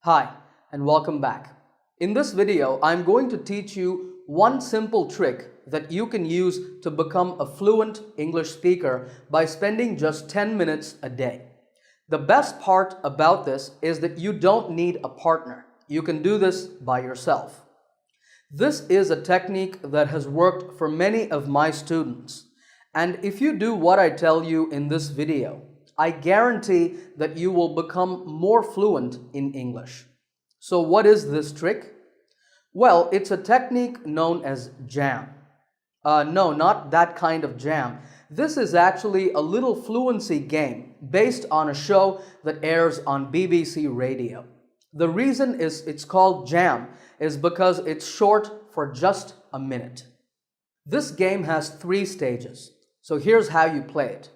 Hi, and welcome back. In this video, I'm going to teach you one simple trick that you can use to become a fluent English speaker by spending just 10 minutes a day. The best part about this is that you don't need a partner. You can do this by yourself. This is a technique that has worked for many of my students. And if you do what I tell you in this video, I guarantee that you will become more fluent in English. So what is this trick? Well, it's a technique known as jam. No, not that kind of jam. This is actually a little fluency game based on a show that airs on BBC Radio. The reason it's called jam is because it's short for just a minute. This game has 3 stages. So here's how you play it.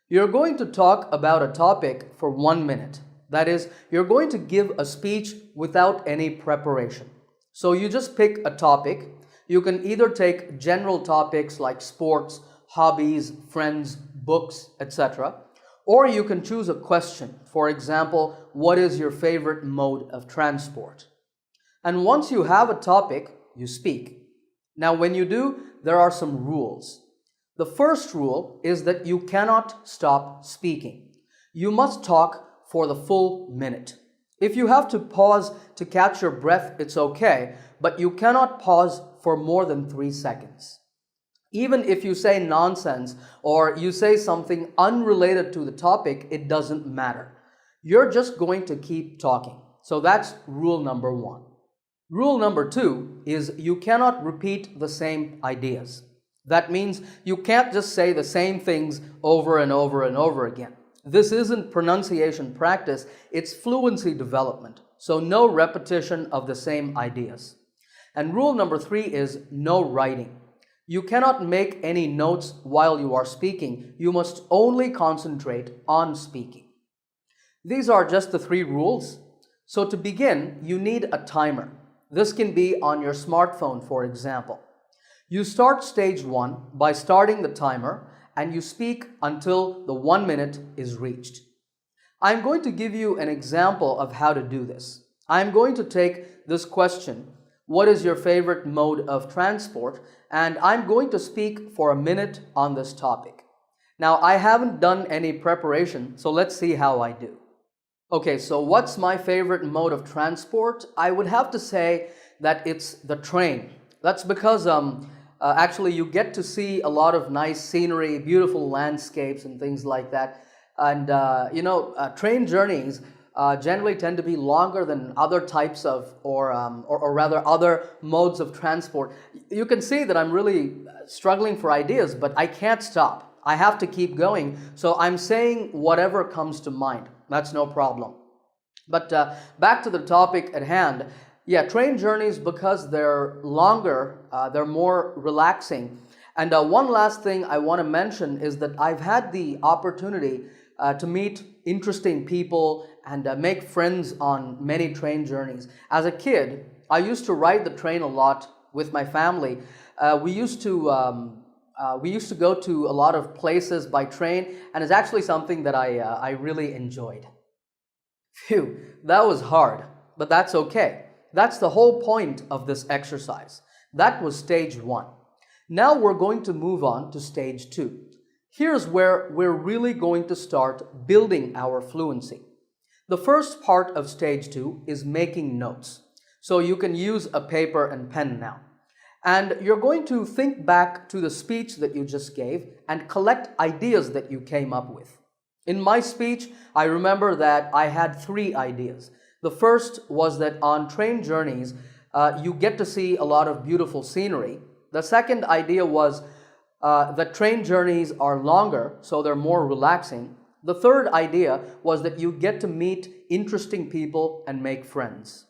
You're going to talk about a topic for 1 minute. That is, you're going to give a speech without any preparation. So you just pick a topic. You can either take general topics like sports, hobbies, friends, books, etc. Or you can choose a question. For example, what is your favorite mode of transport? And once you have a topic, you speak. Now, when you do, there are some rules. The first rule is that you cannot stop speaking. You must talk for the full minute. If you have to pause to catch your breath, it's okay, but you cannot pause for more than 3 seconds. Even if you say nonsense or you say something unrelated to the topic, it doesn't matter. You're just going to keep talking. So that's rule number 1. Rule number 2 is you cannot repeat the same ideas. That means you can't just say the same things over and over and over again. This isn't pronunciation practice, it's fluency development. So no repetition of the same ideas. And rule number 3 is no writing. You cannot make any notes while you are speaking. You must only concentrate on speaking. These are just the 3 rules. So to begin, you need a timer. This can be on your smartphone, for example. You start stage 1 by starting the timer and you speak until the 1 minute is reached. I'm going to give you an example of how to do this. I'm going to take this question, what is your favorite mode of transport? And I'm going to speak for a minute on this topic. Now, I haven't done any preparation, so let's see how I do. Okay, so what's my favorite mode of transport? I would have to say that it's the train. That's because actually you get to see a lot of nice scenery, beautiful landscapes and things like that. And train journeys generally tend to be longer than other types of, or rather other modes of transport. You can see that I'm really struggling for ideas, but I can't stop. I have to keep going. So I'm saying whatever comes to mind. That's no problem. But back to the topic at hand. Yeah, train journeys, because they're longer, they're more relaxing. And one last thing I want to mention is that I've had the opportunity to meet interesting people and make friends on many train journeys. As a kid, I used to ride the train a lot with my family. We used to go to a lot of places by train, and it's actually something that I really enjoyed. Phew, that was hard, but that's okay. That's the whole point of this exercise. That was stage 1. Now we're going to move on to stage 2. Here's where we're really going to start building our fluency. The first part of stage 2 is making notes. So you can use a paper and pen now. And you're going to think back to the speech that you just gave and collect ideas that you came up with. In my speech, I remember that I had 3 ideas. The first was that on train journeys, you get to see a lot of beautiful scenery. The second idea was that train journeys are longer, so they're more relaxing. The third idea was that you get to meet interesting people and make friends.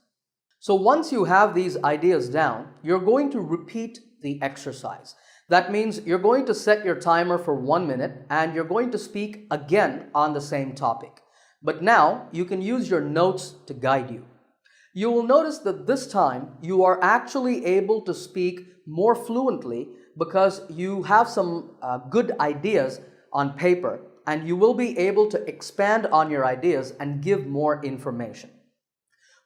So once you have these ideas down, you're going to repeat the exercise. That means you're going to set your timer for 1 minute and you're going to speak again on the same topic. But now you can use your notes to guide you. You will notice that this time you are actually able to speak more fluently because you have some good ideas on paper, and you will be able to expand on your ideas and give more information.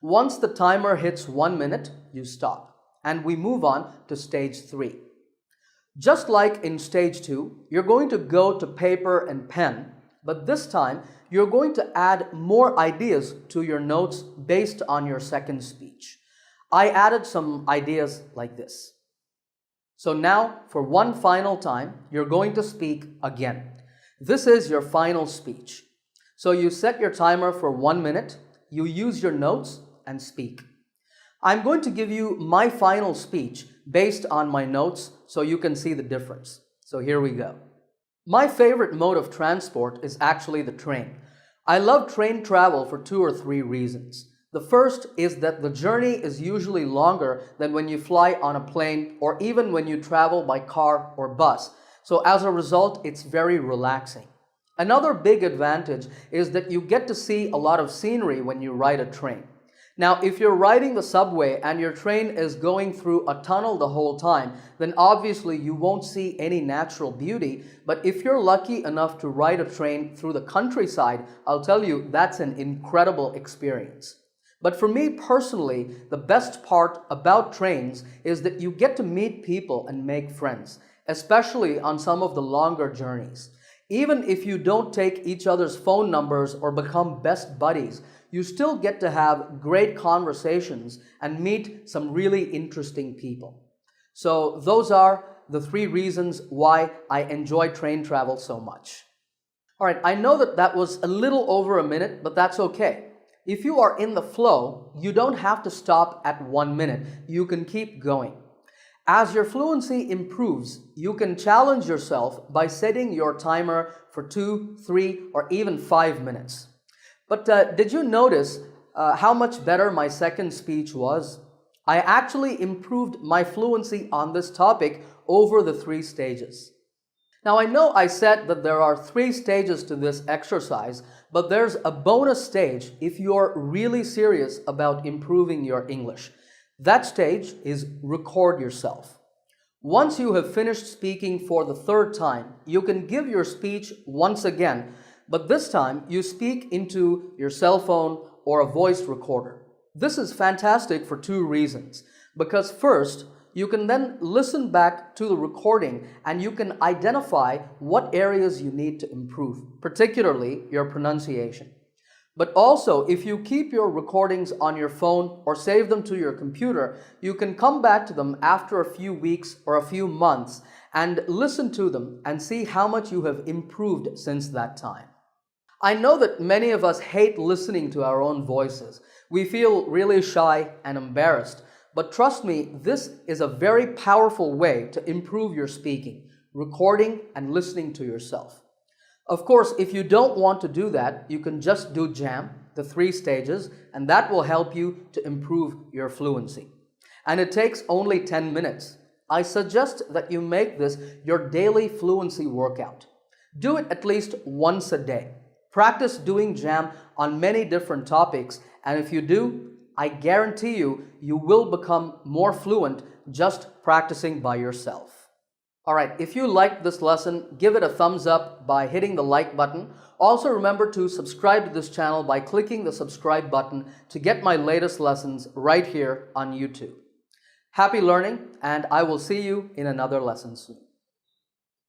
Once the timer hits 1 minute, you stop, and we move on to stage 3. Just like in stage 2, you're going to go to paper and pen, but this time you're going to add more ideas to your notes based on your second speech. I added some ideas like this. So now, for one final time, you're going to speak again. This is your final speech. So you set your timer for 1 minute, you use your notes and speak. I'm going to give you my final speech based on my notes so you can see the difference. So here we go. My favorite mode of transport is actually the train. I love train travel for 2 or 3 reasons. The first is that the journey is usually longer than when you fly on a plane or even when you travel by car or bus. So as a result, it's very relaxing. Another big advantage is that you get to see a lot of scenery when you ride a train. Now, if you're riding the subway and your train is going through a tunnel the whole time, then obviously you won't see any natural beauty. But if you're lucky enough to ride a train through the countryside, I'll tell you that's an incredible experience. But for me personally, the best part about trains is that you get to meet people and make friends, especially on some of the longer journeys. Even if you don't take each other's phone numbers or become best buddies, you still get to have great conversations and meet some really interesting people. So those are the 3 reasons why I enjoy train travel so much. All right, I know that was a little over a minute, but that's okay. If you are in the flow, you don't have to stop at 1 minute. You can keep going. As your fluency improves, you can challenge yourself by setting your timer for 2, 3, or even 5 minutes. But did you notice how much better my second speech was? I actually improved my fluency on this topic over the 3 stages. Now I know I said that there are 3 stages to this exercise, but there's a bonus stage if you're really serious about improving your English. That stage is record yourself. Once you have finished speaking for the 3rd time, you can give your speech once again, but this time you speak into your cell phone or a voice recorder. This is fantastic for 2 reasons. Because first, you can then listen back to the recording and you can identify what areas you need to improve, particularly your pronunciation. But also, if you keep your recordings on your phone or save them to your computer, you can come back to them after a few weeks or a few months and listen to them and see how much you have improved since that time. I know that many of us hate listening to our own voices. We feel really shy and embarrassed. But trust me, this is a very powerful way to improve your speaking, recording and listening to yourself. Of course, if you don't want to do that, you can just do JAM, the 3 stages, and that will help you to improve your fluency. And it takes only 10 minutes. I suggest that you make this your daily fluency workout. Do it at least once a day. Practice doing JAM on many different topics, and if you do, I guarantee you, you will become more fluent just practicing by yourself. Alright, if you liked this lesson, give it a thumbs up by hitting the like button. Also remember to subscribe to this channel by clicking the subscribe button to get my latest lessons right here on YouTube. Happy learning, and I will see you in another lesson soon.